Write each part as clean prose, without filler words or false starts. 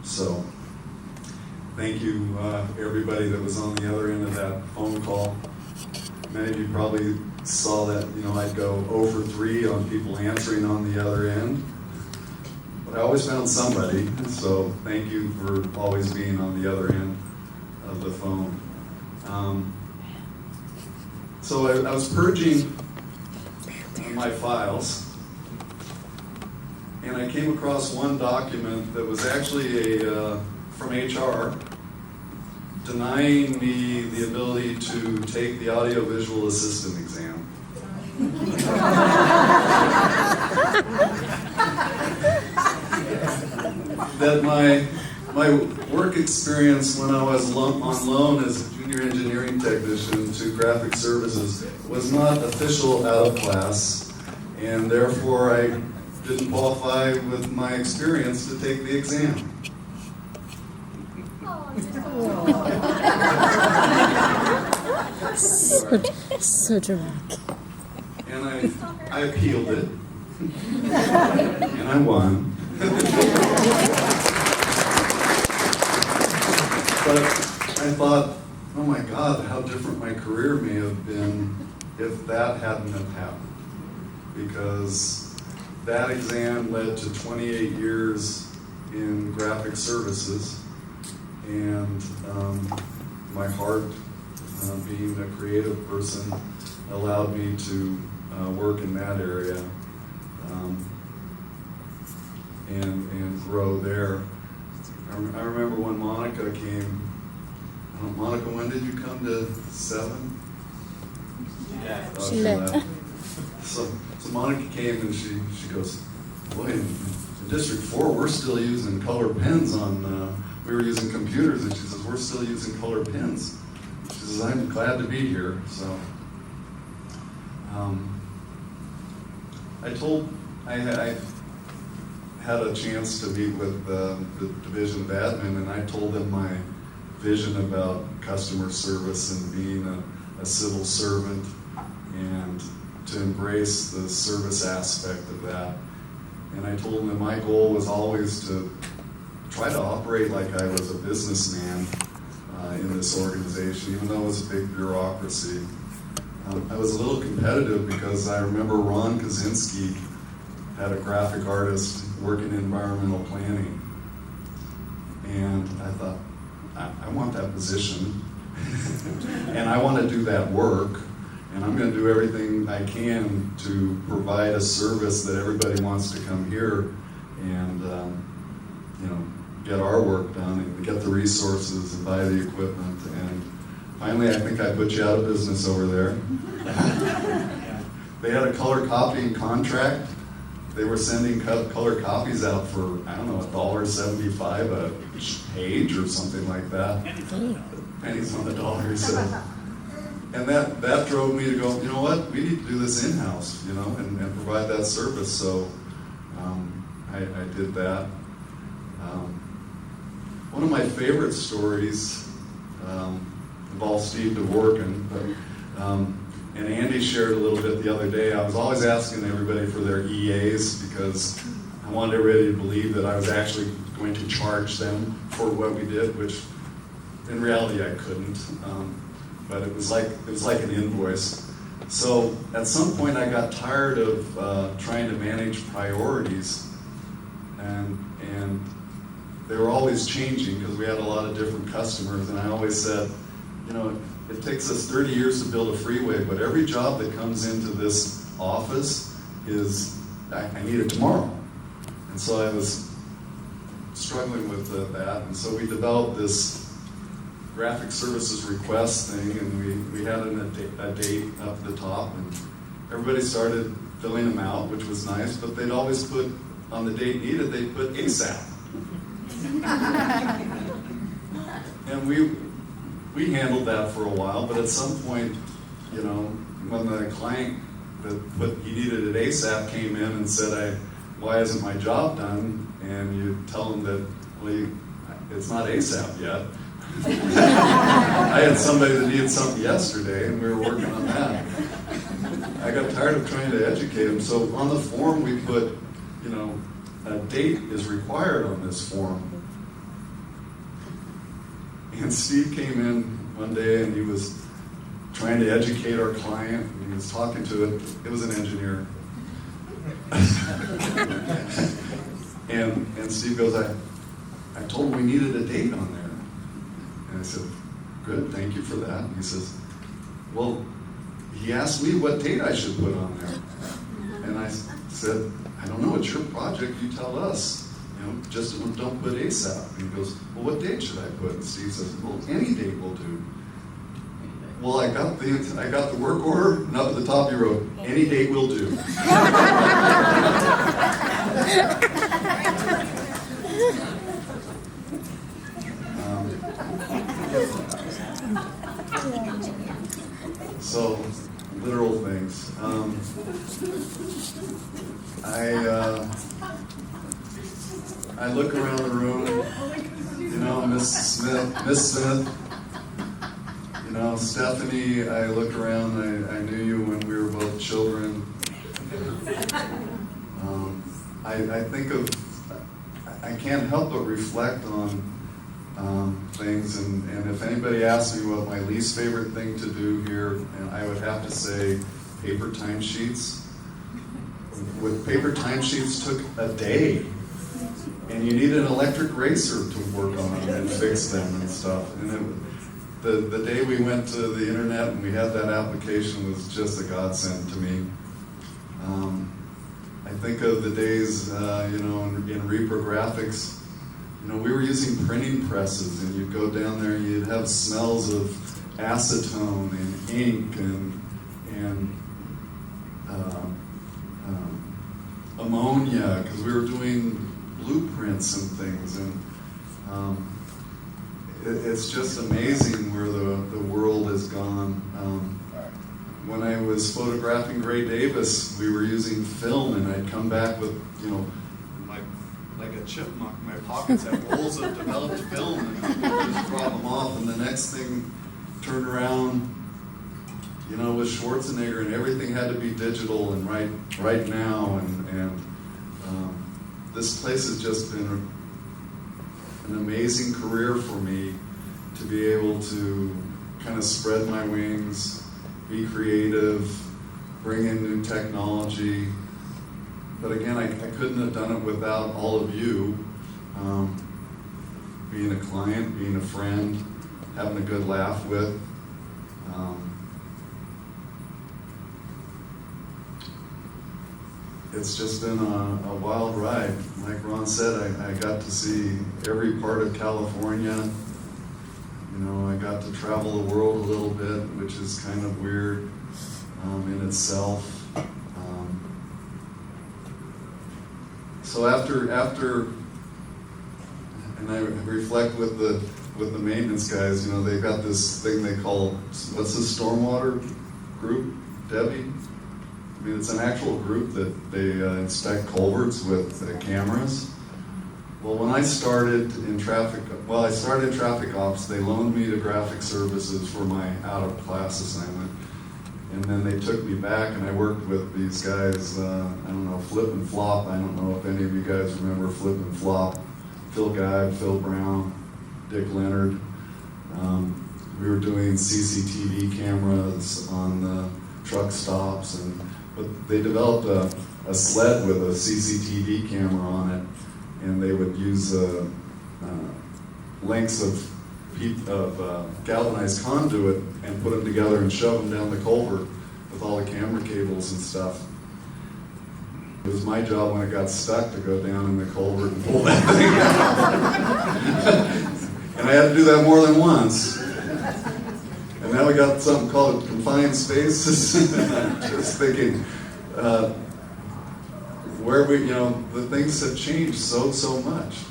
So thank you, everybody that was on the other end of that phone call. Many of you probably saw that, I'd go 0 for 3 on people answering on the other end. But I always found somebody, so thank you for always being on the other end of the phone. So I was purging my files, and I came across one document that was actually from HR denying me the ability to take the audiovisual assistant exam. That my work experience when I was on loan as a junior engineering technician to graphic services was not official out of class, and therefore I didn't qualify with my experience to take the exam. So dramatic. And I appealed it, and I won. But I thought, oh my God, how different my career may have been if that hadn't have happened. Because that exam led to 28 years in graphic services, and my heart, being a creative person, allowed me to work in that area and grow there. I remember when Monica came. Monica, when did you come to 7? Yeah. Oh, she left. So Monica came and she goes, boy, in District 4 we're still using color pens on, we were using computers, and she says, we're still using color pens. She says, I'm glad to be here. So I had a chance to meet with the Division of Admin, and I told them my vision about customer service and being a civil servant, and to embrace the service aspect of that. And I told them that my goal was always to try to operate like I was a businessman in this organization, even though it was a big bureaucracy. I was a little competitive because I remember Ron Kaczynski had a graphic artist working in environmental planning. And I thought, I want that position, and I want to do that work, and I'm going to do everything I can to provide a service that everybody wants to come here and get our work done and get the resources and buy the equipment. And finally, I think I put you out of business over there. They had a color copying contract. They were sending color copies out for, I don't know, $1.75 a page or something like that. Pennies on the dollar. So. And that drove me to go, you know what, we need to do this in-house, and provide that service. So I did that. One of my favorite stories involves Steve Dvorkin, and Andy shared a little bit the other day. I was always asking everybody for their EAs because I wanted everybody to believe that I was actually going to charge them for what we did, which in reality I couldn't. But it was like an invoice. So at some point I got tired of trying to manage priorities, and they were always changing because we had a lot of different customers, and I always said, it takes us 30 years to build a freeway, but every job that comes into this office is, I need it tomorrow. And so I was struggling with that, and so we developed this graphic services request thing, and we had a date up at the top, and everybody started filling them out, which was nice, but they'd always put, on the date needed, they'd put ASAP. And we handled that for a while, but at some point, you know, when the client that put he needed it ASAP came in and said, why isn't my job done? And you tell them that, well, it's not ASAP yet. I had somebody that needed something yesterday, and we were working on that. I got tired of trying to educate them, so on the form we put, you know, a date is required on this form. And Steve came in one day and he was trying to educate our client, and he was talking to it. It was an engineer. and Steve goes, I told him we needed a date on there. And I said, good, thank you for that. And he says, well, he asked me what date I should put on there. And I said, I don't know, it's your project, you tell us. You know, just don't put ASAP. And he goes, well, what date should I put? And Steve says, well, any date will do. Well, I got the work order, and up at the top he wrote, any date will do. So, literal things. I look around the room, you know, Miss Smith, you know, Stephanie, I look around, I knew you when we were both children. I think of, I can't help but reflect on things, and if anybody asks me what my least favorite thing to do here, and I would have to say paper timesheets. With paper timesheets took a day, and you need an electric racer to work on them and fix them and stuff. And the day we went to the internet and we had that application was just a godsend to me. I think of the days, you know, in reprographics. You know, we were using printing presses, and you'd go down there and you'd have smells of acetone and ink and ammonia, because we were doing blueprints and things, and it's just amazing where the world has gone. When I was photographing Gray Davis, we were using film, and I'd come back with, you know, like a chipmunk. My pockets had rolls of developed film, and I just drop them off, and the next thing, turned around, you know, with Schwarzenegger, and everything had to be digital and right now, and this place has just been an amazing career for me to be able to kind of spread my wings, be creative, bring in new technology. But again, I couldn't have done it without all of you, being a client, being a friend, having a good laugh with. It's just been a wild ride. Like Ron said, I got to see every part of California. You know, I got to travel the world a little bit, which is kind of weird in itself. So after, and I reflect with the maintenance guys. You know, they've got this thing they call, what's the stormwater group, Debbie? I mean, it's an actual group that they inspect culverts with cameras. Well, when I started in traffic ops, they loaned me to graphic services for my out-of-class assignment. And then they took me back, and I worked with these guys, I don't know, Flip and Flop. I don't know if any of you guys remember Flip and Flop. Phil Guy, Phil Brown, Dick Leonard. We were doing CCTV cameras on the truck stops, but they developed a sled with a CCTV camera on it, and they would use lengths of galvanized conduit and put them together and shove them down the culvert with all the camera cables and stuff. It was my job when it got stuck to go down in the culvert and pull that thing out. And I had to do that more than once. And now we got something called confined spaces. And I'm just thinking, the things have changed so much.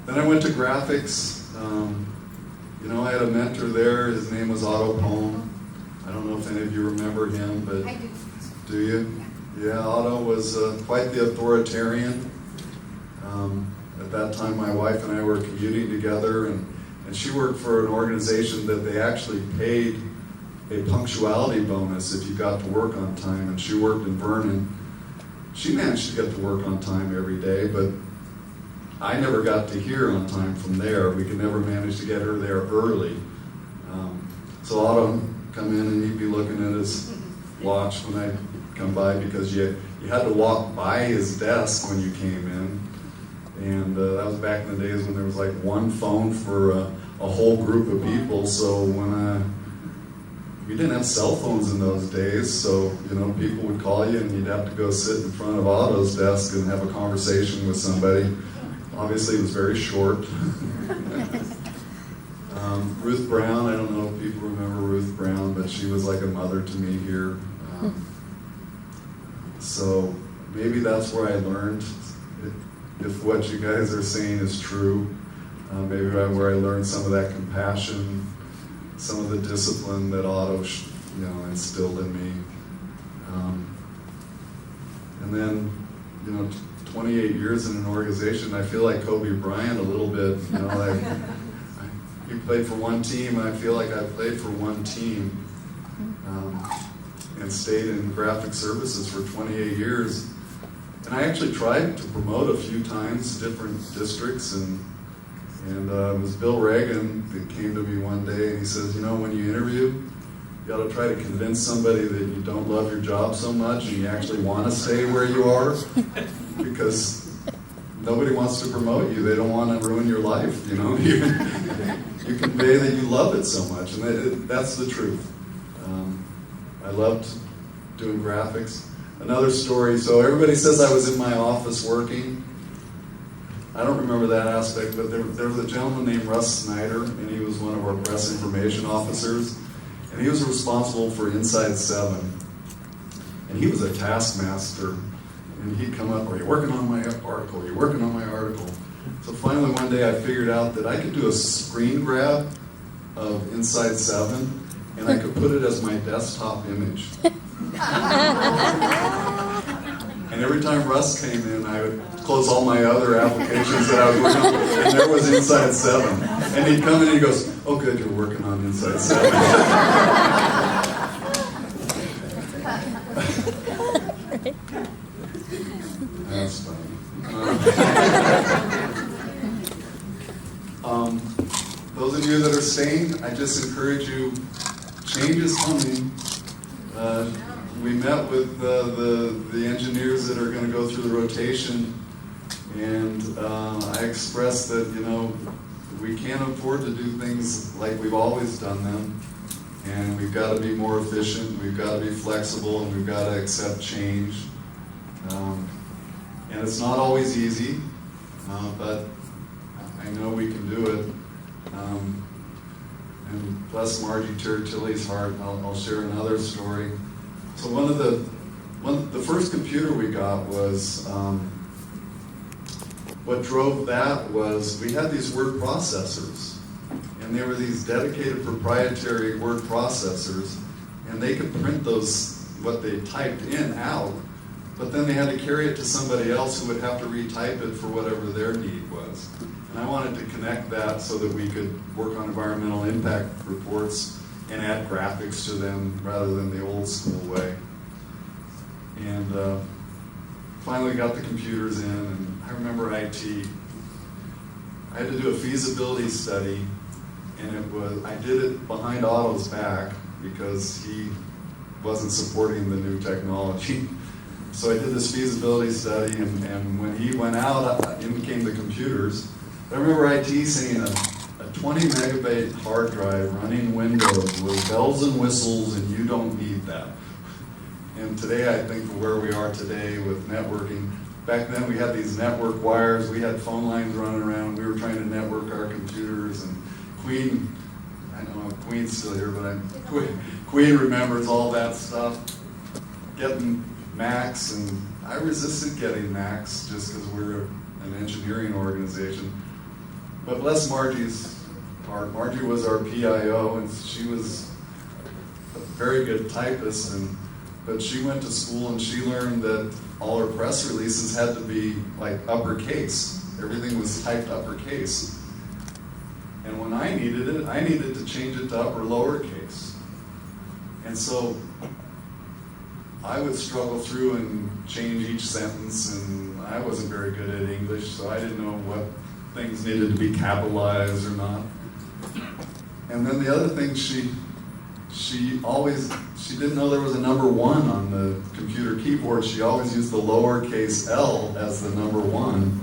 Then I went to graphics. I had a mentor there. His name was Otto Pohm. I don't know if any of you remember him, but I do. Do you? Yeah, Otto was quite the authoritarian. At that time, my wife and I were commuting together, and she worked for an organization that they actually paid a punctuality bonus if you got to work on time, and she worked in Vernon. She managed to get to work on time every day, but I never got to hear on time from there. We could never manage to get her there early. So Otto come in and he'd be looking at his watch when I come by, because you had to walk by his desk when you came in. And that was back in the days when there was like one phone for a whole group of people. So we didn't have cell phones in those days, so people would call you and you'd have to go sit in front of Otto's desk and have a conversation with somebody. Obviously, it was very short. Ruth Brown, I don't know if people remember Ruth Brown, but she was like a mother to me here. So maybe that's where I learned, if what you guys are saying is true, maybe where I learned some of that compassion, some of the discipline that Otto instilled in me. And then, 28 years in an organization, I feel like Kobe Bryant a little bit. He played for one team, and I feel like I played for one team, and stayed in graphic services for 28 years. And I actually tried to promote a few times, different districts, and it was Bill Reagan that came to me one day, and he says, when you interview, you got to try to convince somebody that you don't love your job so much and you actually want to stay where you are, because nobody wants to promote you. They don't want to ruin your life, You convey that you love it so much, and that's the truth. I loved doing graphics. Another story, so everybody says I was in my office working. I don't remember that aspect, but there was a gentleman named Russ Snyder, and he was one of our press information officers, and he was responsible for Inside 7. And he was a taskmaster, and he'd come up, "Are you working on my article? Are you working on my article?" So finally one day I figured out that I could do a screen grab of Inside 7, and I could put it as my desktop image. And every time Russ came in, I would close all my other applications that I was working on, and there was Inside 7. And he'd come in and he goes, "Oh good, you're working on Inside 7. That's funny. Those of you that are staying, I just encourage you, change is coming. We met with the engineers that are going to go through the rotation, and I expressed that, we can't afford to do things like we've always done them, and we've got to be more efficient, we've got to be flexible, and we've got to accept change. And it's not always easy, but I know we can do it. And bless Margie Tilly's heart, I'll share another story. So the first computer we got was, what drove that was we had these word processors, and they were these dedicated proprietary word processors, and they could print those, what they typed in, out, but then they had to carry it to somebody else who would have to retype it for whatever their need was. And I wanted to connect that so that we could work on environmental impact reports and add graphics to them rather than the old school way. And finally got the computers in, and I remember IT. I had to do a feasibility study, and I did it behind Otto's back because he wasn't supporting the new technology. So I did this feasibility study, and when he went out, in came the computers. I remember IT saying a 20 megabyte hard drive running Windows with bells and whistles, and you don't need that. And today, I think where we are today with networking, back then we had these network wires, we had phone lines running around, we were trying to network our computers, and Queen, I don't know if Queen's still here, but Queen remembers all that stuff. Getting Macs, and I resisted getting Macs just because we're an engineering organization. But bless Margie's heart. Margie was our PIO, and she was a very good typist, but she went to school and she learned that all her press releases had to be like uppercase. Everything was typed uppercase. And when I needed it, I needed to change it to upper lowercase. And so I would struggle through and change each sentence, and I wasn't very good at English, so I didn't know what things needed to be capitalized or not. And then the other thing, she didn't know there was a number 1 on the computer keyboard. She always used the lowercase L as the number 1.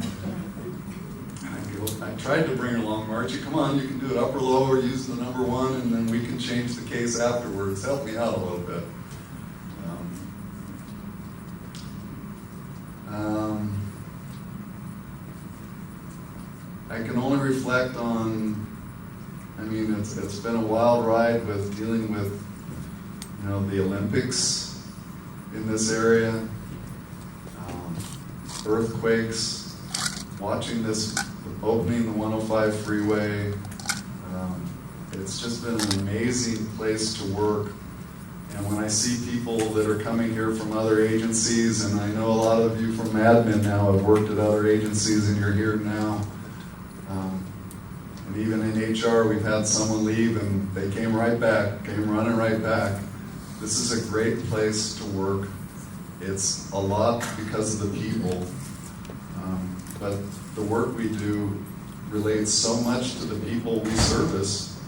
And I tried to bring her along, Margie, come on, you can do it upper, lower, use the number 1, and then we can change the case afterwards. Help me out a little bit. I can only reflect on, it's been a wild ride with dealing with, the Olympics in this area, earthquakes, watching this opening the 105 freeway. It's just been an amazing place to work. And when I see people that are coming here from other agencies, and I know a lot of you from admin now have worked at other agencies and you're here now. And even in HR, we've had someone leave and they came running right back. This is a great place to work. It's a lot because of the people. But the work we do relates so much to the people we service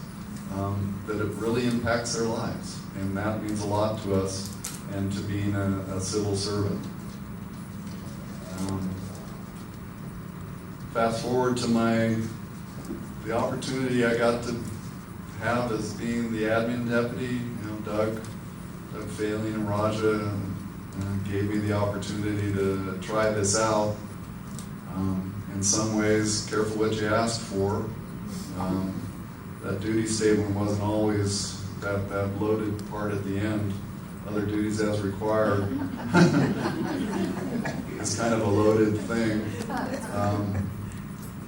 that it really impacts their lives. And that means a lot to us and to being a civil servant. Fast forward to the opportunity I got to have as being the admin deputy. Doug Failing and Raja gave me the opportunity to try this out. In some ways, careful what you ask for. That duty statement wasn't always that loaded part at the end. Other duties as required. It's kind of a loaded thing.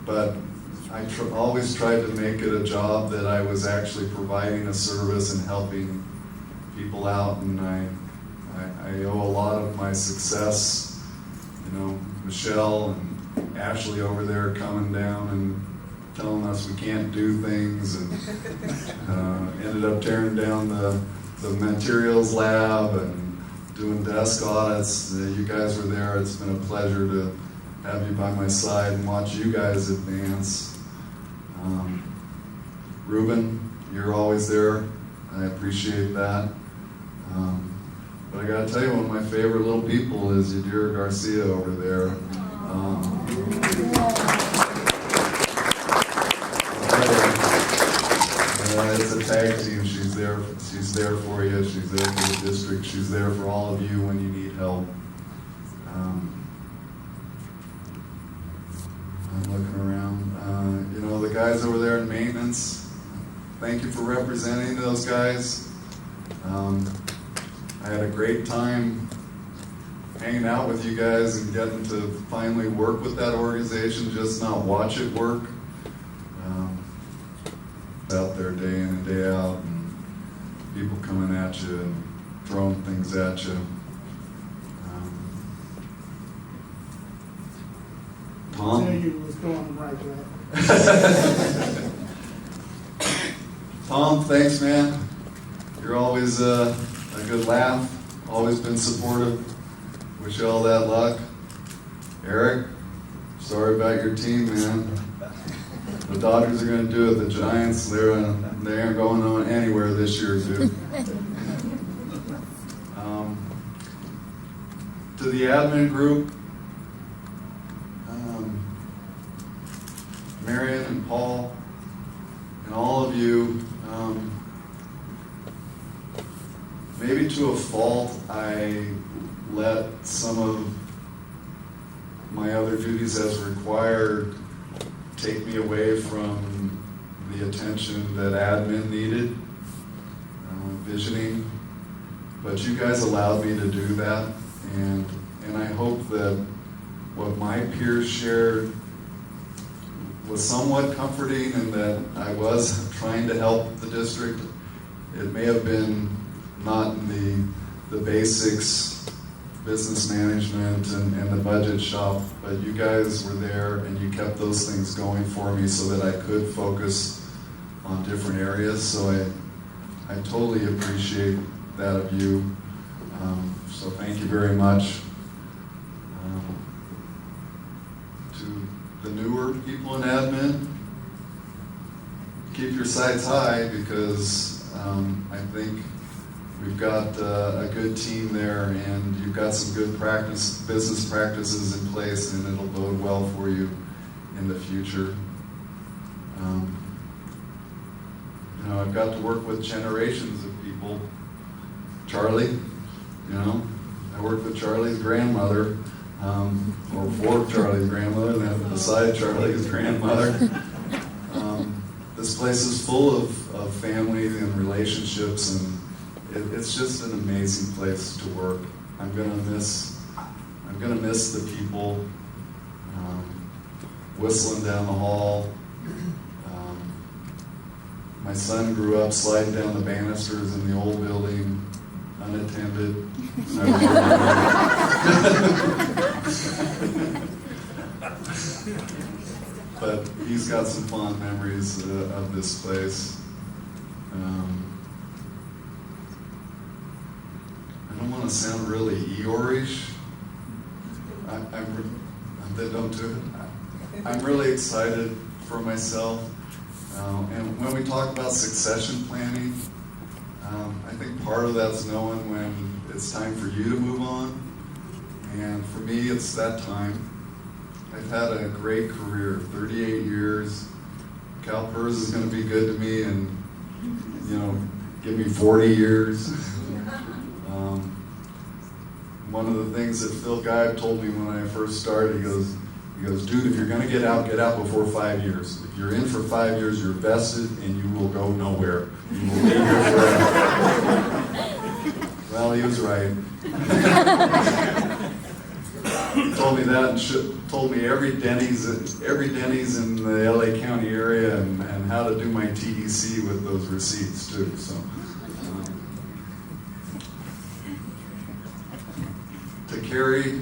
But I always tried to make it a job that I was actually providing a service and helping people out, and I owe a lot of my success, Michelle and Ashley over there coming down and telling us we can't do things, and ended up tearing down the materials lab and doing desk audits. You guys were there. It's been a pleasure to have you by my side and watch you guys advance. Ruben, you're always there. I appreciate that. But I gotta tell you, one of my favorite little people is Yadira Garcia over there. It's a tag team. She's there for you. She's there for the district. She's there for all of you when you need help. I'm looking around. The guys over there in maintenance, thank you for representing those guys. I had a great time hanging out with you guys and getting to finally work with that organization, just not watch it work. Out there day in and day out, and people coming at you and throwing things at you. Tom? I tell you was going right there. Tom, thanks, man. You're always a good laugh. Always been supportive. Wish you all that luck. Eric, sorry about your team, man. The Dodgers are going to do it. The Giants, they aren't going on anywhere this year, dude. To the admin group, Marion and Paul, of you. Maybe to a fault, I let some of my other duties as required take me away from the attention that admin needed, visioning. But you guys allowed me to do that, and I hope that what my peers shared was somewhat comforting, and that I was trying to help the district. It may have been not in the basics, business management and the budget shop, but you guys were there and you kept those things going for me so that I could focus on different areas. So I totally appreciate that of you. So thank you very much. To the newer people in admin, keep your sights high, because I think we've got a good team there, and you've got some good business practices in place, and it'll bode well for you in the future. I've got to work with generations of people. Charlie, I worked with Charlie's grandmother, or for Charlie's grandmother, and then beside Charlie's grandmother. This place is full of family and relationships, and it's just an amazing place to work. I'm gonna miss the people whistling down the hall. My son grew up sliding down the banisters in the old building, unattended. But he's got some fond memories of this place. I don't want to sound really Eeyore-ish. Don't do it. I'm really excited for myself. And when we talk about succession planning, I think part of that's knowing when it's time for you to move on. And for me, it's that time. I've had a great career, 38 years. CalPERS is going to be good to me and, give me 40 years. One of the things that Phil Geib told me when I first started, he goes, dude, if you're going to get out before 5 years. If you're in for 5 years, you're vested and you will go nowhere. You will be here forever. Well, he was right. He told me that and told me every Denny's in the LA County area and how to do my TEC with those receipts too. So. To Carrie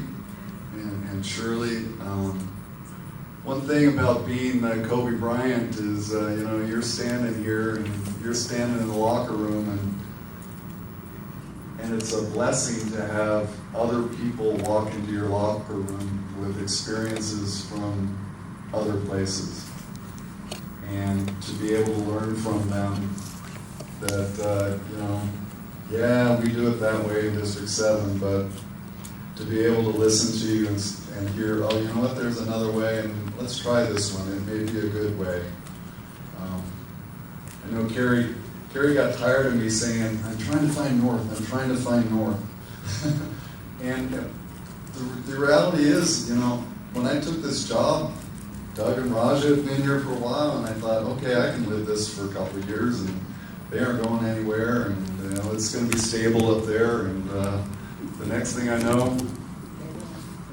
and Shirley, one thing about being Kobe Bryant is, you're standing here and you're standing in the locker room, and it's a blessing to have other people walk into your locker room with experiences from other places, and to be able to learn from them that, yeah, we do it that way in District 7, but to be able to listen to you and hear, oh, you know what, there's another way, and let's try this one. It may be a good way. I know Carrie got tired of me saying, I'm trying to find north, I'm trying to find north. And the reality is, when I took this job, Doug and Raja had been here for a while, and I thought, okay, I can live this for a couple of years, and they aren't going anywhere, and it's going to be stable up there, and the next thing I know,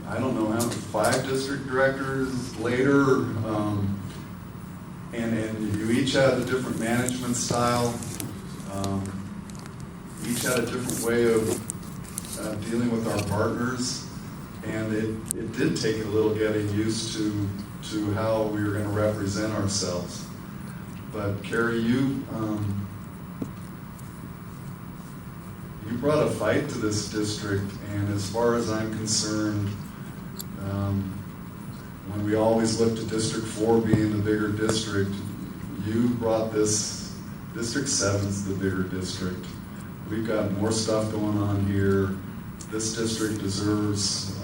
I don't know how, 5 district directors later, and you each had a different management style, each had a different way of dealing with our partners, and it did take a little getting used to how we were going to represent ourselves. But Carrie, you brought a fight to this district, and as far as I'm concerned, when we always looked at District 4 being the bigger district, you brought this, District 7's the bigger district. We've got more stuff going on here. This district deserves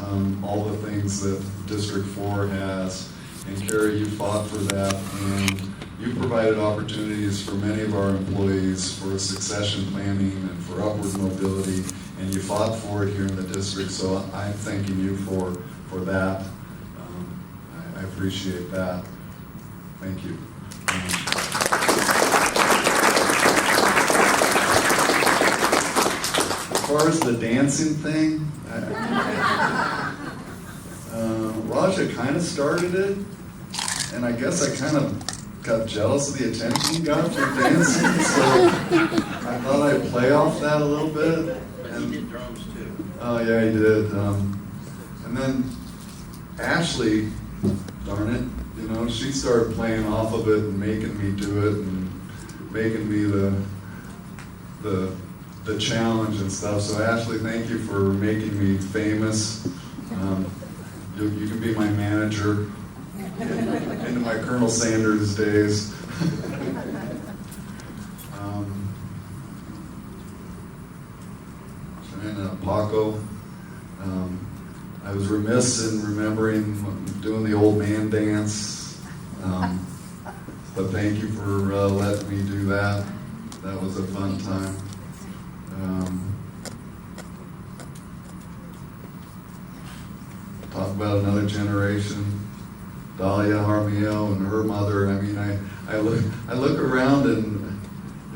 all the things that District 4 has, and Carrie, you fought for that, and you provided opportunities for many of our employees for succession planning and for upward mobility, and you fought for it here in the district, so I'm thanking you for that. I appreciate that. Thank you. As far as the dancing thing, Raja kind of started it, and I guess I kind of got jealous of the attention he got for dancing, so I thought I'd play off that a little bit. But he did drums too. Oh yeah, he did. And then Ashley, darn it, you know, she started playing off of it and making me do it and making me the challenge and stuff. So Ashley, thank you for making me famous. You can be my manager into my Colonel Sanders days. And Paco, I was remiss in remembering doing the old man dance, but thank you for letting me do that. That was a fun time. Talk about another generation, Dahlia Harmiel and her mother. I mean, I look around and,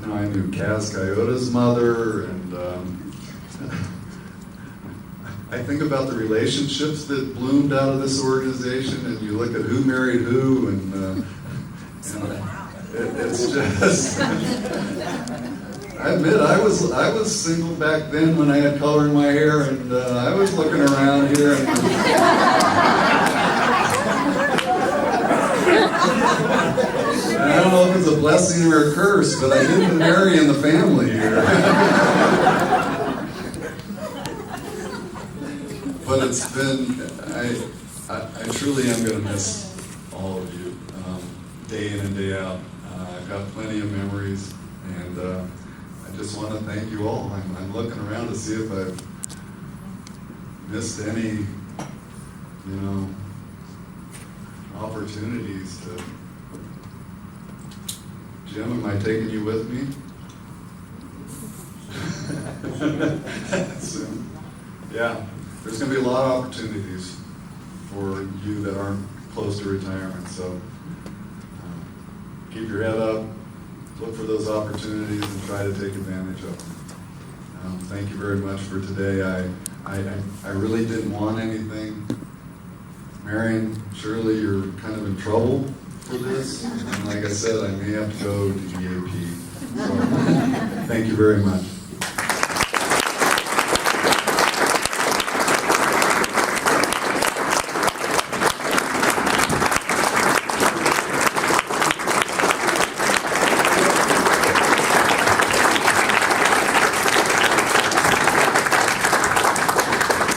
you know, I knew Kaz Coyota's mother, and I think about the relationships that bloomed out of this organization, and you look at who married who, and it's just. I admit, I was single back then when I had color in my hair, and I was looking around here, and I don't know if it's a blessing or a curse, but I didn't marry in the family here. But it's been, I truly am going to miss all of you, day in and day out. I've got plenty of memories, and I just want to thank you all. I'm looking around to see if I've missed any, you know, opportunities to. Jim, am I taking you with me? Soon. Yeah, there's going to be a lot of opportunities for you that aren't close to retirement, so keep your head up, look for those opportunities, and try to take advantage of them. Thank you very much for today. I really didn't want anything. Marion, Shirley, you're kind of in trouble for this, and like I said, I may have to go to EAP. So, thank you very much.